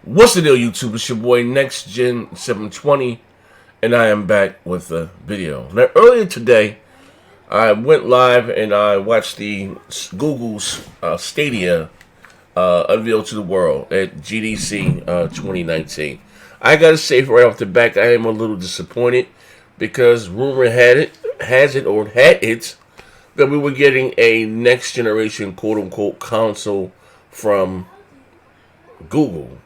What's the deal, YouTube? It's your boy Next Gen 720, and I am back with a video. Now, earlier today, I went live and I watched the Google's Stadia unveiled to the world at GDC 2019. I gotta say, right off the back, I am a little disappointed because rumor had it that we were getting a next generation quote unquote console from Google.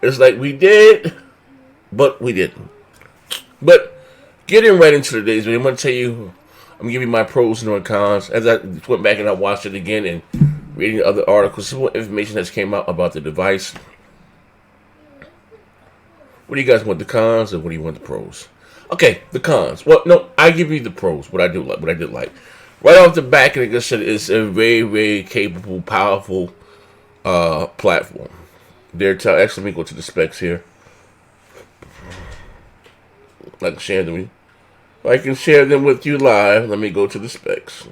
It's like we did, but we didn't. But getting right into today's video, I'm going to tell you, I'm going to give you my pros and cons. As I went back and I watched it again and reading other articles, some more information that's came out about the device. What do you guys want, the cons or what do you want, the pros? Okay, the cons. Well, no, I give you the pros, what I did like. Right off the back, like I said, it's a very, very capable, powerful platform. Actually, let me go to the specs here. I can share them. I can share them with you live. Let me go to the specs.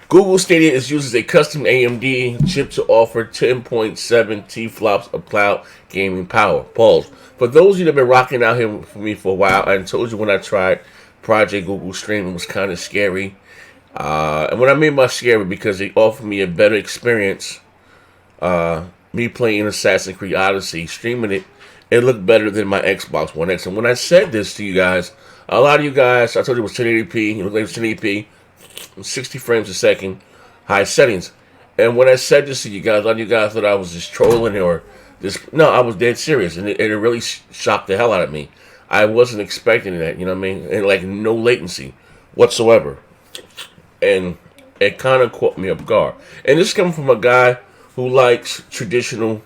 Google Stadia is used as a custom AMD chip to offer 10.7 teraflops of cloud gaming power. Pause. For those of you that have been rocking out here for me for a while, I told you when I tried Project Google Stream, it was kind of scary. And what I mean by scary, because it offered me a better experience. Me playing Assassin's Creed Odyssey, streaming it, it looked better than my Xbox One X. And when I said this to you guys, a lot of you guys, I told you it was 1080p, it looked like it was 1080p, 60 frames a second, high settings. And when I said this to you guys, a lot of you guys thought I was just trolling or just, no, I was dead serious. And it really shocked the hell out of me. I wasn't expecting that, you know what I mean? And like no latency whatsoever. And it kind of caught me off guard. And this comes from a guy who likes traditional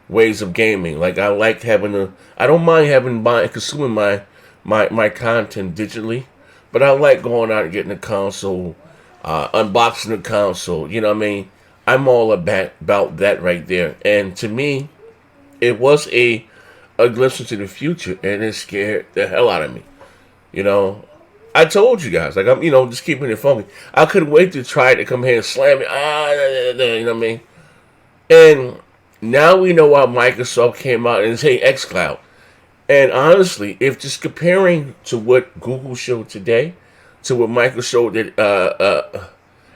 ways of gaming. Like I like I don't mind consuming my content digitally, but I like going out and getting a console, unboxing the console. You know what I mean? I'm all about that right there. And to me, it was a glimpse into the future, and it scared the hell out of me. You know. I told you guys, like I'm, just keeping it funky. I couldn't wait to try to come here and slam it. You know what I mean? And now we know why Microsoft came out and say xCloud. And honestly, if just comparing to what Google showed today, to what Microsoft did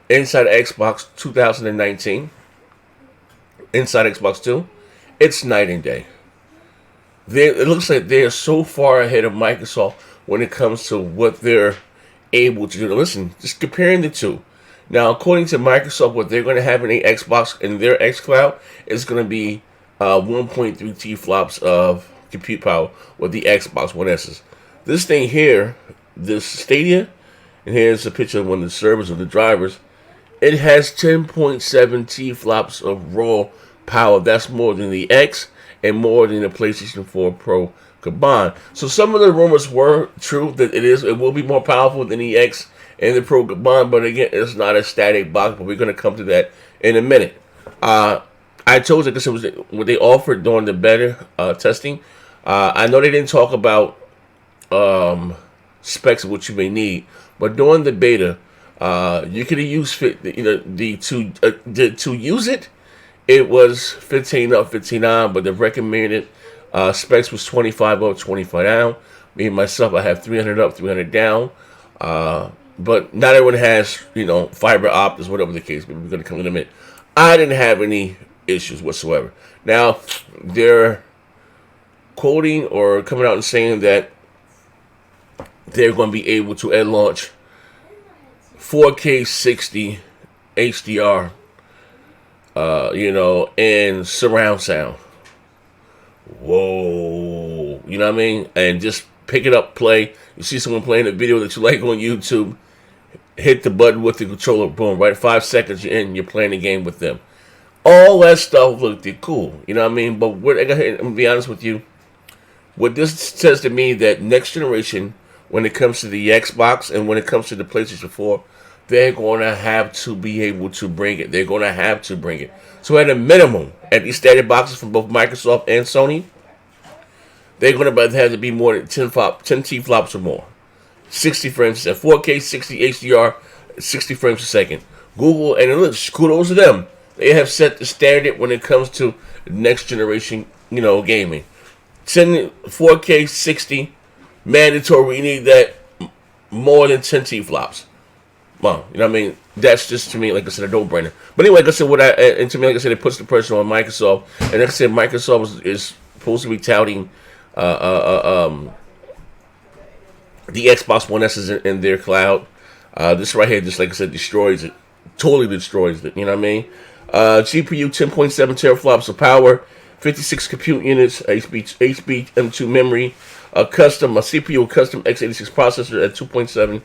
inside Xbox 2019, inside Xbox 2, it's night and day. It looks like they're so far ahead of Microsoft when it comes to what they're able to do. Now listen, just comparing the two. Now, according to Microsoft, what they're going to have in a Xbox in their xCloud is going to be 1.3 teraflops of compute power with the Xbox One S's. This thing here, this Stadia, and here's a picture of one of the servers of the drivers. It has 10.7 teraflops of raw power. That's more than the X and more than the PlayStation 4 Pro combined. So some of the rumors were true that it will be more powerful than the X and the Pro combined, but again, it's not a static box, but we're going to come to that in a minute. I told you this was what they offered during the beta testing. I know they didn't talk about specs of what you may need, but during the beta, you could use to use it. It was 15 up, 15 down, but the recommended specs was 25 up, 25 down. Me and myself, I have 300 up, 300 down. But not everyone has, fiber optics, whatever the case. But we're going to come in a minute. I didn't have any issues whatsoever. Now, they're quoting or coming out and saying that they're going to be able to at launch 4K 60 HDR, and surround sound. Whoa, you know what I mean? And just pick it up, play. You see someone playing a video that you like on YouTube, hit the button with the controller, boom, right 5 seconds you're in, you're playing the game with them. All that stuff looked cool, you know what I mean? But I'm gonna be honest with you, what this says to me that next generation, when it comes to the Xbox and when it comes to the PlayStation 4, they're going to have to be able to bring it. They're going to have to bring it. So at a minimum, at these static boxes from both Microsoft and Sony, they're going to have to be more than 10 teraflops or more. 60 frames a second. 4K 60 HDR, 60 frames a second. Google, and look, kudos to them. they have set the standard when it comes to next generation, gaming. 4K 60 mandatory. We need that more than 10 T-flops. Well, you know what I mean? That's just, to me, like I said, a no-brainer. But anyway, like I said, and to me, like I said, it puts the pressure on Microsoft. And like I said, Microsoft is supposed to be touting the Xbox One S is in their cloud. This right here, just like I said, destroys it. Totally destroys it. You know what I mean? GPU 10.7 teraflops of power, 56 compute units, HBM2 memory, a CPU custom x86 processor at 2.7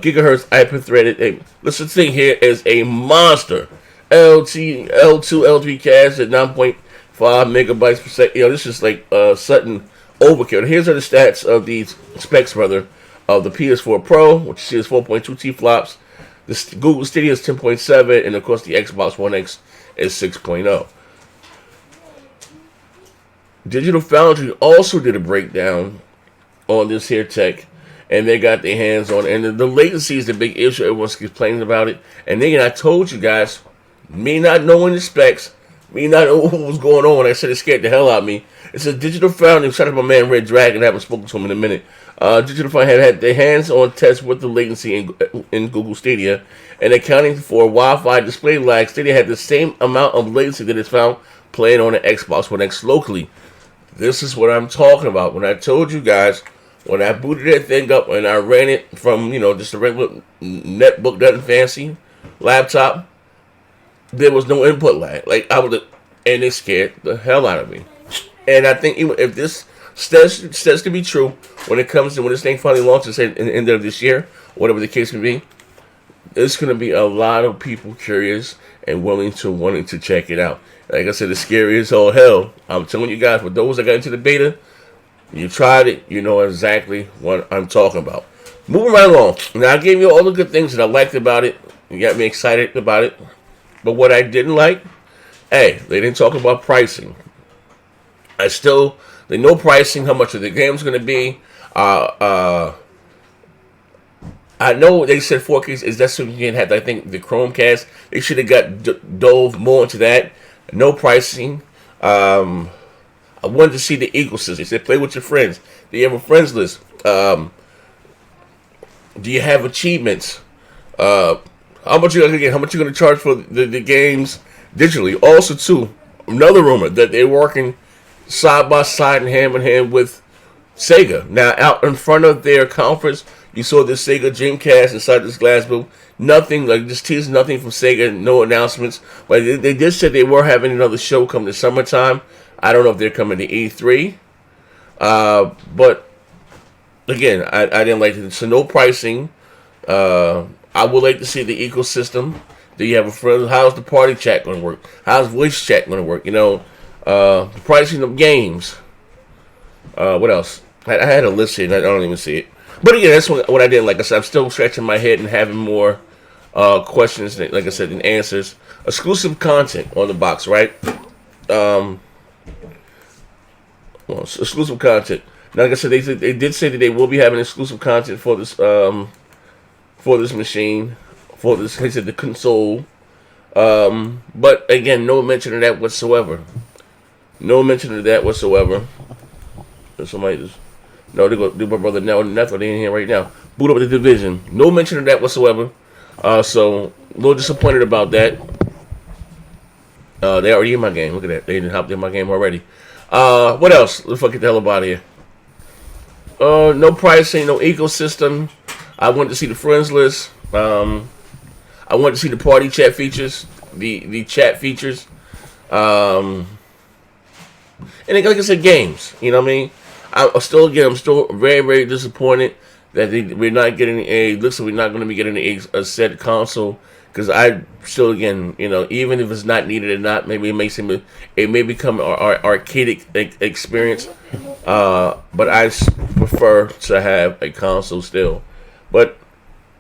gigahertz hyper-threaded. This thing here is a monster. L2, L3 cache at 9.5 megabytes per second. This is like sudden overkill. Here's are the stats of these specs, rather, of the PS4 Pro, which is 4.2 T-flops. The Google Stadia is 10.7, and of course the Xbox One X is 6.0. Digital Foundry also did a breakdown on this here tech, and they got their hands on it. And the latency is the big issue. Everyone's complaining about it. And then I told you guys, me not knowing the specs, me not knowing what was going on, I said it scared the hell out of me. It's a Digital Foundry. Shout out to my man Red Dragon. I haven't spoken to him in a minute. Digital Foundry had their hands on tests with the latency in Google Stadia, and accounting for Wi-Fi display lag, Stadia had the same amount of latency that is found playing on the Xbox One X locally. This is what I'm talking about. When I told you guys, when I booted that thing up and I ran it from, just a regular netbook, nothing fancy, laptop, there was no input lag. Like, and it scared the hell out of me. And I think even if this says to be true, when this thing finally launches at the end of this year, whatever the case may be, there's going to be a lot of people curious and wanting to check it out. Like I said, it's scary as all hell. I'm telling you guys, for those that got into the beta, you tried it, you know exactly what I'm talking about. Moving right along. Now, I gave you all the good things that I liked about it. You got me excited about it. But what I didn't like, they didn't talk about pricing. They know pricing, how much of the game's going to be. I know they said 4K is that's something you can have. I think the Chromecast, they should have dove more into that. No pricing. I wanted to see the ecosystem. They said play with your friends. Do you have a friends list? Do you have achievements? How much you gonna get? How much you gonna charge for the games digitally? Also, too, another rumor that they're working side by side and hand in hand with Sega. Now, out in front of their conference, you saw the Sega Dreamcast inside this glass booth. Nothing, like just teased nothing from Sega, no announcements. But they did say they were having another show come this summertime. I don't know if they're coming to E3. But, again, I didn't like it. So no pricing. I would like to see the ecosystem. Do you have a friend? How's the party chat going to work? How's voice chat going to work? The pricing of games. What else? I had a list here and I don't even see it. But again, that's what I didn't like. I said, I'm still scratching my head and having more questions, like I said, and answers. Exclusive content on the box, right? Exclusive content. Now, like I said, they did say that they will be having exclusive content for this machine, for this, they said, the console. But again, no mention of that whatsoever. No mention of that whatsoever. Somebody just... No, they my brother now. That's what they in here right now. Boot up the Division. No mention of that whatsoever. So a little disappointed about that. They already in my game. Look at that. They didn't hop in my game already. What else? Let's fucking get the hell up out of here. No pricing, no ecosystem. I wanted to see the friends list. I wanted to see the party chat features, the chat features. And like I said, games. You know what I mean? I'm still very, very disappointed that we're not getting looks like we're not going to be getting a set console, because I still, again, even if it's not needed or not, maybe it may become our arcade experience. But I prefer to have a console still. But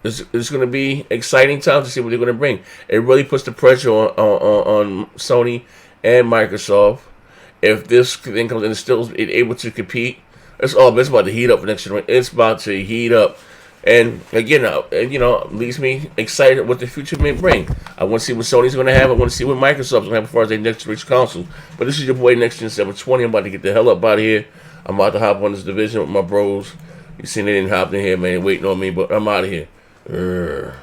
it's going to be exciting time to see what they're going to bring. It really puts the pressure on Sony and Microsoft. If this thing comes in and still able to compete, it's about to heat up for next generation. It's about to heat up. And again, you know, leaves me excited what the future may bring. I want to see what Sony's going to have. I want to see what Microsoft's going to have as far as their next generation consoles. But this is your boy Next Gen 720. I'm about to get the hell up out of here. I'm about to hop on this division with my bros. You seen they didn't hop in here, man, waiting on me, but I'm out of here.